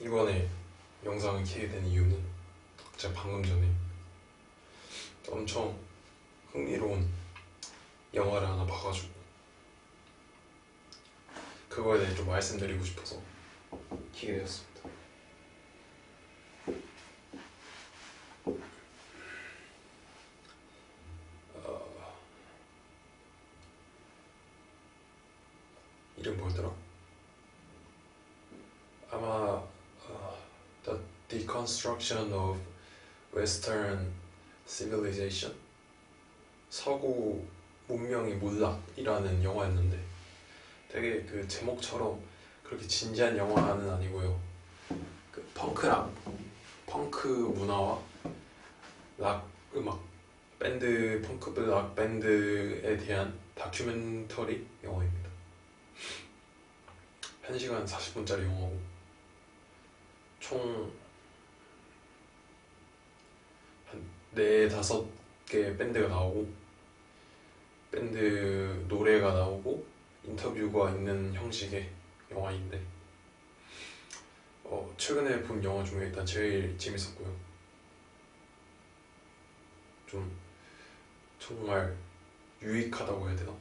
이번에 영상을 켜게 된 이유는 제가 방금 전에 엄청 흥미로운 영화를 하나 봐가지고 그거에 대해 좀 말씀드리고 싶어서 켜게 되었습니다. 이름 뭐였더라? 아마 The Deconstruction of Western Civilization? 서구 문명의 몰락이라는 영화였는데 되게 그 제목처럼 그렇게 진지한 영화는 아니고요. 그 펑크 문화와 락 음악 밴드, 펑크 락 밴드에 대한 다큐멘터리 영화입니다. 1시간 40분짜리 영화고 총 한 4-5개 밴드가 나오고 밴드 노래가 나오고 인터뷰가 있는 형식의 영화인데 최근에 본 영화 중에 일단 제일 재밌었고요. 좀 정말 유익하다고 해야 되나?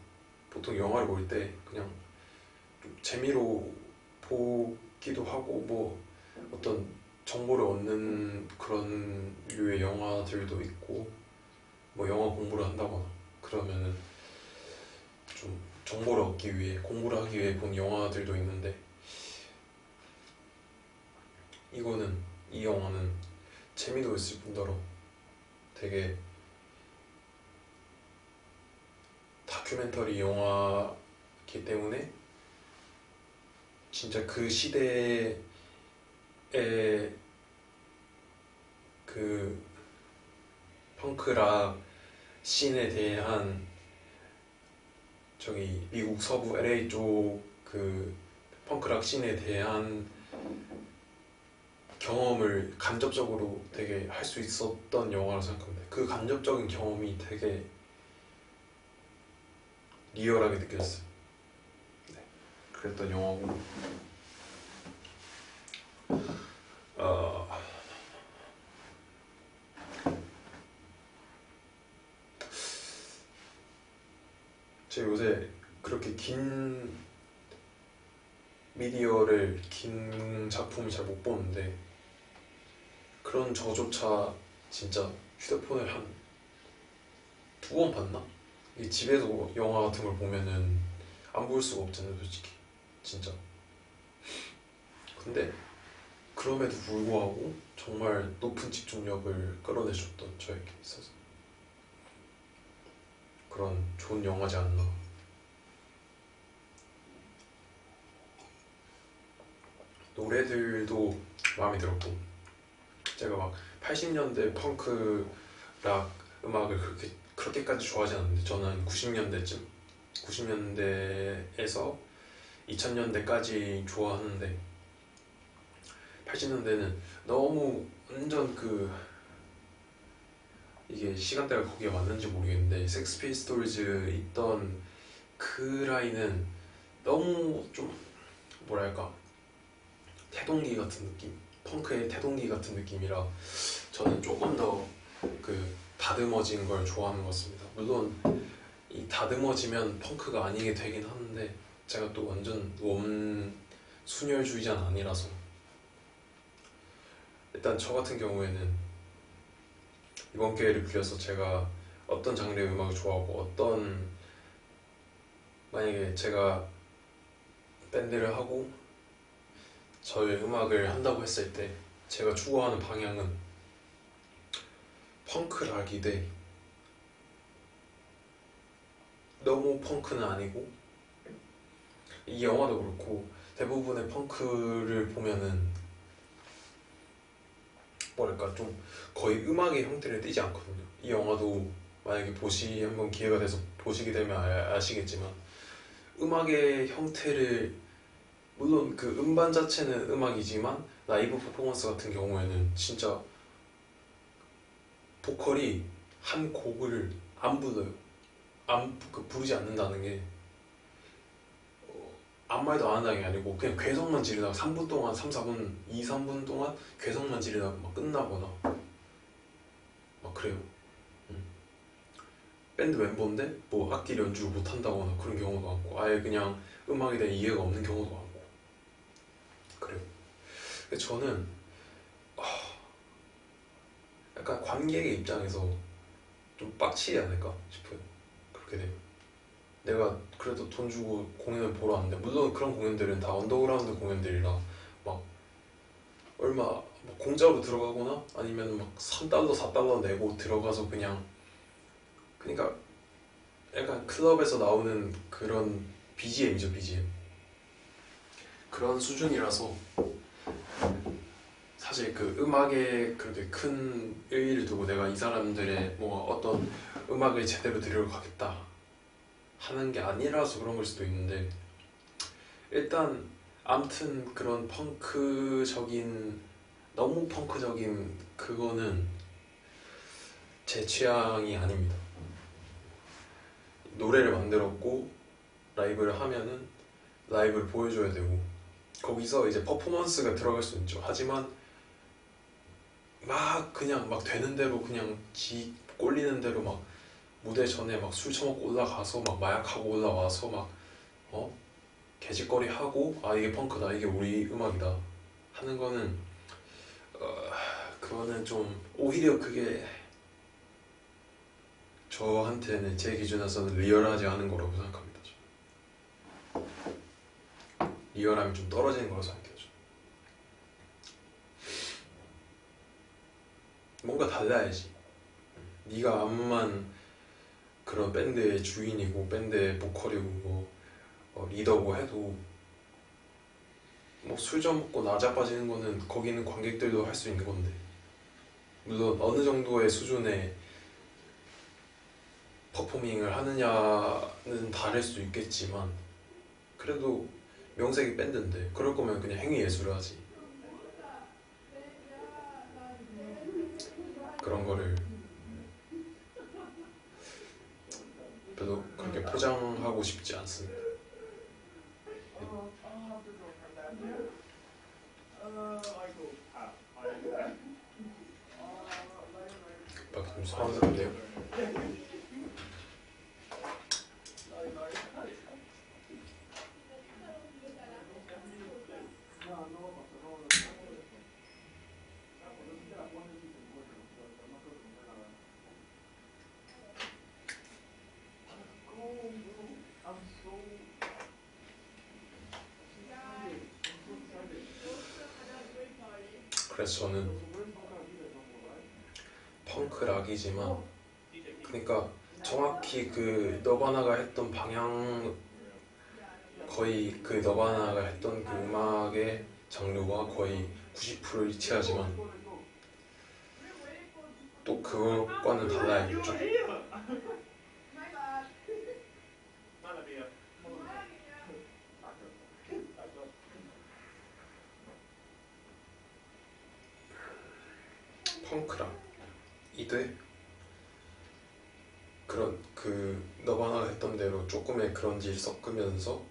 보통 영화를 볼 때 그냥 좀 재미로 보기도 하고 뭐 어떤 정보를 얻는 그런 류의 영화들도 있고 뭐 영화 공부를 한다거나 그러면은 좀 정보를 얻기 위해 공부를 하기 위해 본 영화들도 있는데 이 영화는 재미도 있을 뿐더러 되게 다큐멘터리 영화이기 때문에 진짜 그 시대의 그 펑크락 씬에 대한 저기 미국 서부 LA 쪽 그 펑크락 씬에 대한 경험을 간접적으로 되게 할 수 있었던 영화라고 생각합니다. 그 간접적인 경험이 되게 리얼하게 느껴졌어요. 네, 그랬던 영화고 제가 요새 그렇게 긴 미디어를 긴 작품을 잘 못 보는데 그런 저조차 진짜 휴대폰을 한 2번 봤나? 이 집에서 영화 같은 걸 보면은 안 볼 수가 없잖아요, 솔직히. 진짜. 근데 그럼에도 불구하고 정말 높은 집중력을 끌어내줬던 저에게 있어서 그런 좋은 영화지 않나. 노래들도 마음에 들었고 제가 막 80년대 펑크 락 음악을 그렇게까지 좋아하지 않는데 저는 90년대에서 2000년대까지 좋아하는데 80년대는 너무 완전 이게 시간대가 거기에 맞는지 모르겠는데 섹스 피스톨즈 있던 그 라인은 너무 좀 뭐랄까 태동기 같은 느낌, 펑크의 태동기 같은 느낌이라 저는 조금 더 다듬어진 걸 좋아하는 것 같습니다. 물론 이 다듬어지면 펑크가 아니게 되긴 하는데 제가 또 완전 순혈주의자는 아니라서 일단 저 같은 경우에는 이번 기회를 빌려서 제가 어떤 장르의 음악을 좋아하고 만약에 제가 밴드를 하고 저의 음악을 한다고 했을 때 제가 추구하는 방향은 펑크락이되 너무 펑크는 아니고 이 영화도 그렇고 대부분의 펑크를 보면은 뭐랄까 좀 거의 음악의 형태를 띠지 않거든요. 이 영화도 만약에 한번 기회가 돼서 보시게 되면 아시겠지만 음악의 형태를 물론 그 음반 자체는 음악이지만 라이브 퍼포먼스 같은 경우에는 진짜 보컬이 한 곡을 안 불러요. 부르지 않는다는 게 아무 말도 안 한다는 게 아니고 그냥 괴성만 지르다가 3분 동안 3분 3분 동안 괴성만 지르다가 막 끝나거나 막 그래요. 밴드 멤버인데 뭐 악기 연주를 못한다거나 그런 경우도 많고 아예 그냥 음악에 대한 이해가 없는 경우도 많고 그래요. 근데 저는 약간 관객의 입장에서 좀 빡치지 않을까 싶어요. 그렇게 되면 내가 그래도 돈 주고 공연을 보러 왔는데 물론 그런 공연들은 다 언더그라운드 공연들이라 막 얼마 뭐 공짜로 들어가거나 아니면 막 3달러 4달러 내고 들어가서 그냥 그러니까 약간 클럽에서 나오는 그런 BGM이죠 BGM 그런 수준이라서 사실 그 음악에 그렇게 큰 의의를 두고 내가 이 사람들의 뭐 어떤 음악을 제대로 들으러 가겠다 하는 게 아니라서 그런 걸 수도 있는데 일단 암튼 그런 펑크적인 너무 펑크적인 그거는 제 취향이 아닙니다. 노래를 만들었고 라이브를 하면은 라이브를 보여줘야 되고 거기서 이제 퍼포먼스가 들어갈 수 있죠. 하지만 막 그냥 막 되는 대로 그냥 지 꼴리는 대로 막 무대 전에 막 술 처먹고 올라가서 막 마약하고 올라와서 막 개짓거리 하고 아 이게 펑크다 이게 우리 음악이다 하는 거는 그거는 좀 오히려 그게 저한테는 제 기준에서는 리얼하지 않은 거라고 생각합니다. 리얼함이 좀 떨어지는 거라고 생각해요. 뭔가 달라야지. 네가 암만 그런 밴드의 주인이고 밴드의 보컬이고 리더고 해도 뭐 술 좀 먹고 나자빠지는 거는 거기 있는 관객들도 할 수 있는 건데 물론 어느 정도의 수준의 퍼포밍을 하느냐는 다를 수 있겠지만 그래도 명색이 밴드인데 그럴 거면 그냥 행위예술을 하지 그런 거를 별로 그렇게 포장하고 싶지 않습니다. 밖에 좀 소란스럽네요. 그래서 저는 펑크락이지만 그러니까 정확히 그 너바나가 했던 방향 거의 그 너바나가 했던 그 음악의 장르와 거의 90%를 일치하지만 또 그것과는 달라야겠죠. 펑크락 이대 그런 그 너바나가 했던 대로 조금의 그런지를 섞으면서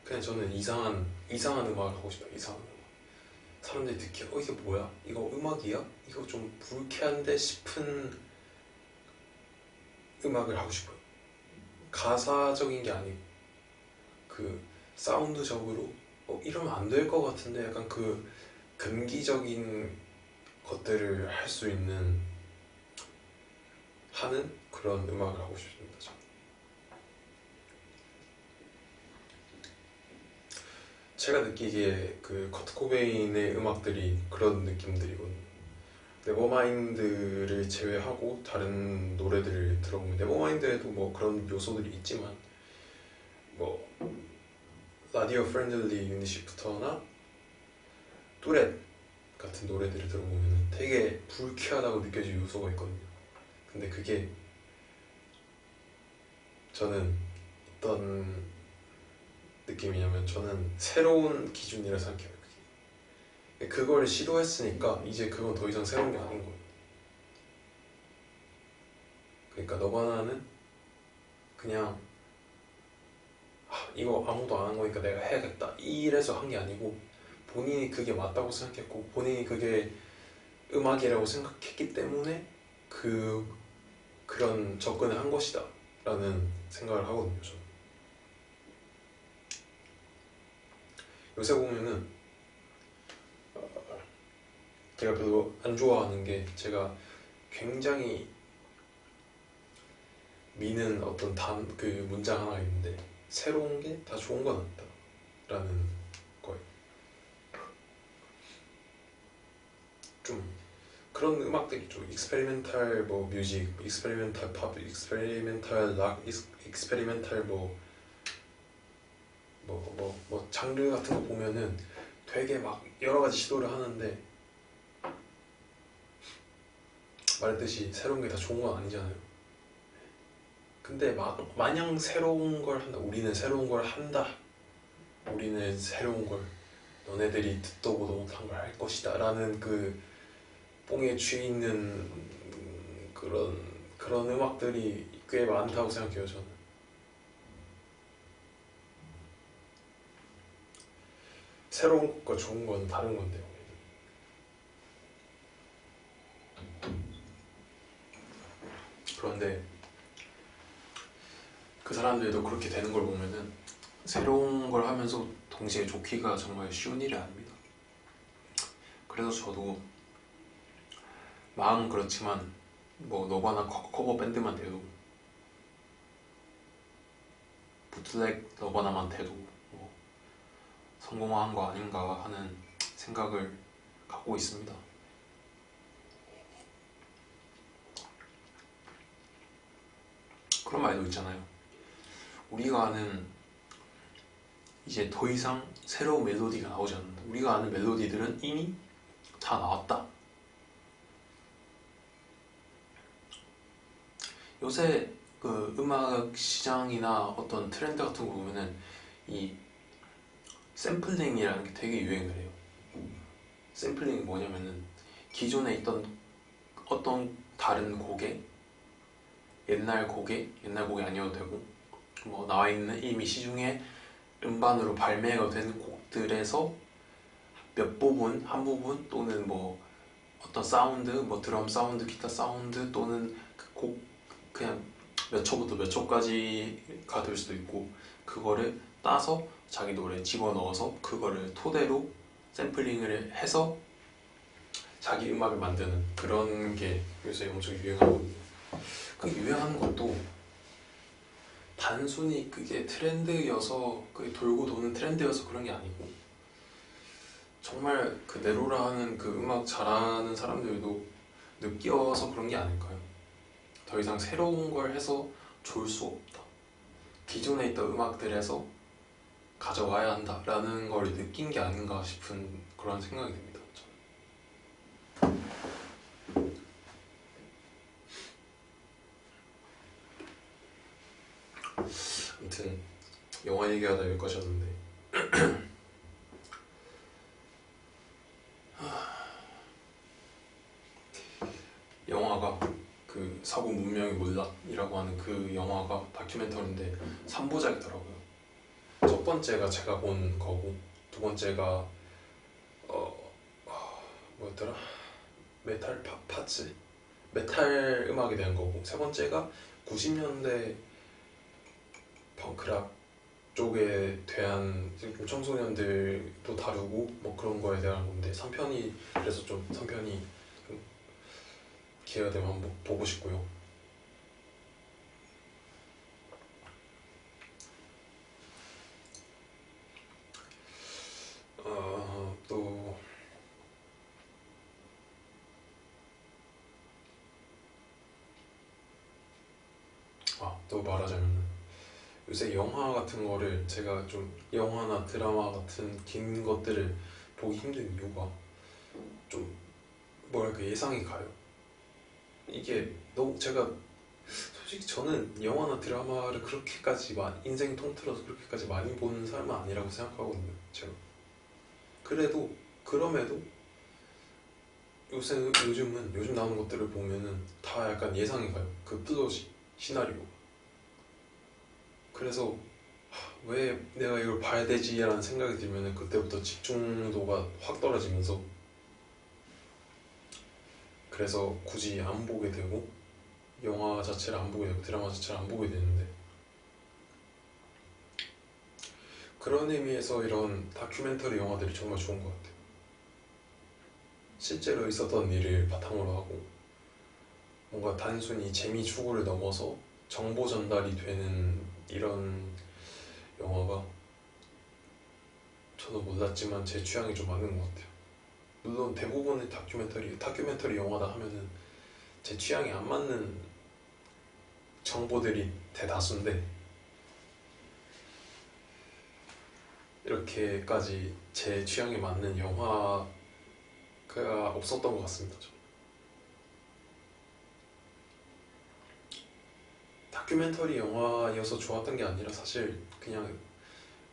그냥 저는 이상한 음악을 하고 싶어요. 이상한 음악. 사람들이 듣기에 이게 뭐야? 이거 음악이야? 이거 좀 불쾌한데 싶은 음악을 하고 싶어요. 가사적인 게 아니고 그 사운드적으로 이러면 안 될 것 같은데 약간 그 금기적인 것들을 할 수 있는 하는 그런 음악을 하고 싶습니다. 저는. 제가 느끼기에 그 커트 코베인의 음악들이 그런 느낌들이거든요. 네버마인드를 제외하고 다른 노래들을 들어보면 네버마인드에도 뭐 그런 요소들이 있지만 뭐 라디오 프렌들리 유니시프터나 뚜렛 같은 노래들을 들어보면 되게 불쾌하다고 느껴질 요소가 있거든요. 근데 그게 저는 어떤 느낌이냐면 저는 새로운 기준이라 생각해요. 그걸 시도했으니까 이제 그건 더 이상 새로운 게 아닌 거예요. 그러니까 너바나는 그냥 이거 아무도 안 한 거니까 내가 해야겠다 이래서 한 게 아니고 본인이 그게 맞다고 생각했고 본인이 그게 음악이라고 생각했기 때문에 그런 접근을 한 것이다 라는 생각을 하거든요. 저는 요새 보면은 제가 별로 안 좋아하는 게 제가 굉장히 미는 어떤 그 문장 하나 있는데 새로운 게 다 좋은 건 아니다 라는 거예요. 좀 그런 음악들 있죠. 익스페리멘탈 뭐 뮤직, 익스페리멘탈 팝, 익스페리멘탈 락, 익스페리멘탈 장르 같은 거 보면은 되게 막 여러 가지 시도를 하는데 말했듯이 새로운 게 다 좋은 건 아니잖아요. 근데 마냥 새로운 걸 한다. 우리는 새로운 걸 한다. 우리는 새로운 걸 너네들이 듣도 보도 못한 걸 할 것이다 라는 그 뽕에 취해 있는 그런 음악들이 꽤 많다고 생각해요. 저는 새로운 것과 좋은 건 다른 건데요. 그런데 그 사람들도 그렇게 되는 걸 보면은 새로운 걸 하면서 동시에 좋기가 정말 쉬운 일이 아닙니다. 그래서 저도 마음은 그렇지만 뭐 너바나 커버 밴드만 돼도 부트렉 너바나만 돼도 뭐 성공한 거 아닌가 하는 생각을 갖고 있습니다. 그런 말도 있잖아요. 우리가 아는 이제 더 이상 새로운 멜로디가 나오지 않는다. 우리가 아는 멜로디들은 이미 다 나왔다. 요새 그 음악 시장이나 어떤 트렌드 같은 거 보면은 이 샘플링이라는 게 되게 유행을 해요. 샘플링이 뭐냐면은 기존에 있던 어떤 다른 곡에 옛날 곡이 아니어도 되고 뭐 나와 있는 이미 시중에 음반으로 발매가 된 곡들에서 한 부분 또는 뭐 어떤 사운드, 뭐 드럼 사운드, 기타 사운드 또는 그 곡 그냥 몇 초부터 몇 초까지가 될 수도 있고 그거를 따서 자기 노래에 집어넣어서 그거를 토대로 샘플링을 해서 자기 음악을 만드는 그런 게 요새 엄청 유행하거든요. 그 유행하는 것도 단순히 그게 트렌드여서 그게 돌고 도는 트렌드여서 그런 게 아니고 정말 그 네로라 하는 그 음악 잘하는 사람들도 느껴서 그런 게 아닐까요? 더 이상 새로운 걸 해서 좋을 수 없다. 기존에 있던 음악들에서 가져와야 한다라는 걸 느낀 게 아닌가 싶은 그런 생각이 듭니다. 아무튼 영화 얘기하다 여기까지 왔는데 영화가 그 서구 문명의 몰락이라고 하는 그 영화가 다큐멘터리인데 3부작이더라고요. 첫 번째가 제가 본 거고 두 번째가 뭐였더라? 메탈 파츠? 메탈 음악에 대한 거고 세 번째가 90년대 펑크락 쪽에 대한 청소년들도 다루고 뭐 그런 거에 대한 건데 3편이 그래서 좀 3편이 기회가 되면 한번 보고 싶고요. 또 말하자면 요새 영화 같은 거를 제가 좀 영화나 드라마 같은 긴 것들을 보기 힘든 이유가 좀 뭐랄까 예상이 가요. 이게 너무 제가 솔직히 저는 영화나 드라마를 그렇게까지 인생 통틀어서 그렇게까지 많이 보는 사람은 아니라고 생각하거든요. 제가 그럼에도 요즘 나오는 것들을 보면은 다 약간 예상이 가요. 그 플롯이 시나리오. 그래서 왜 내가 이걸 봐야 되지라는 생각이 들면 그때부터 집중도가 확 떨어지면서 그래서 굳이 안 보게 되고 영화 자체를 안 보게 되고 드라마 자체를 안 보게 되는데, 그런 의미에서 이런 다큐멘터리 영화들이 정말 좋은 것 같아요. 실제로 있었던 일을 바탕으로 하고 뭔가 단순히 재미 추구를 넘어서 정보 전달이 되는 이런 영화가 저도 몰랐지만 제 취향이 좀 맞는 것 같아요. 물론 대부분의 다큐멘터리 영화다 하면은 제 취향이 안 맞는 정보들이 대다수인데 이렇게까지 제 취향에 맞는 영화가 없었던 것 같습니다. 저는. 다큐멘터리 영화여서 좋았던 게 아니라 사실 그냥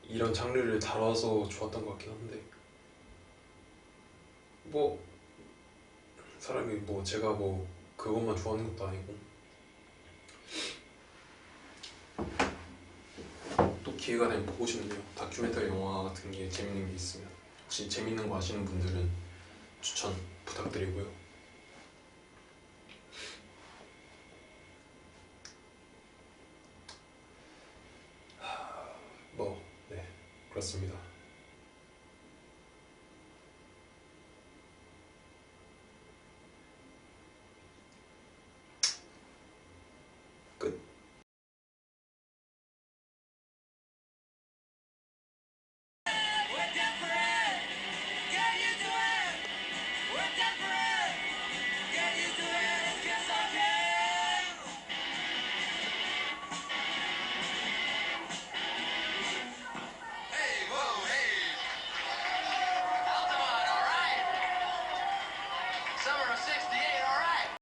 이런 장르를 다뤄서 좋았던 것 같긴 한데, 뭐 사람이 뭐 제가 뭐 그것만 좋아하는 것도 아니고 또 기회가 되면 보고 싶네요. 다큐멘터리 영화 같은 게 재밌는 게 있으면 혹시 재밌는 거 아시는 분들은 추천 부탁드리고요. 뭐, 네, 그렇습니다. 끝. We're different. Can you do it? We're different.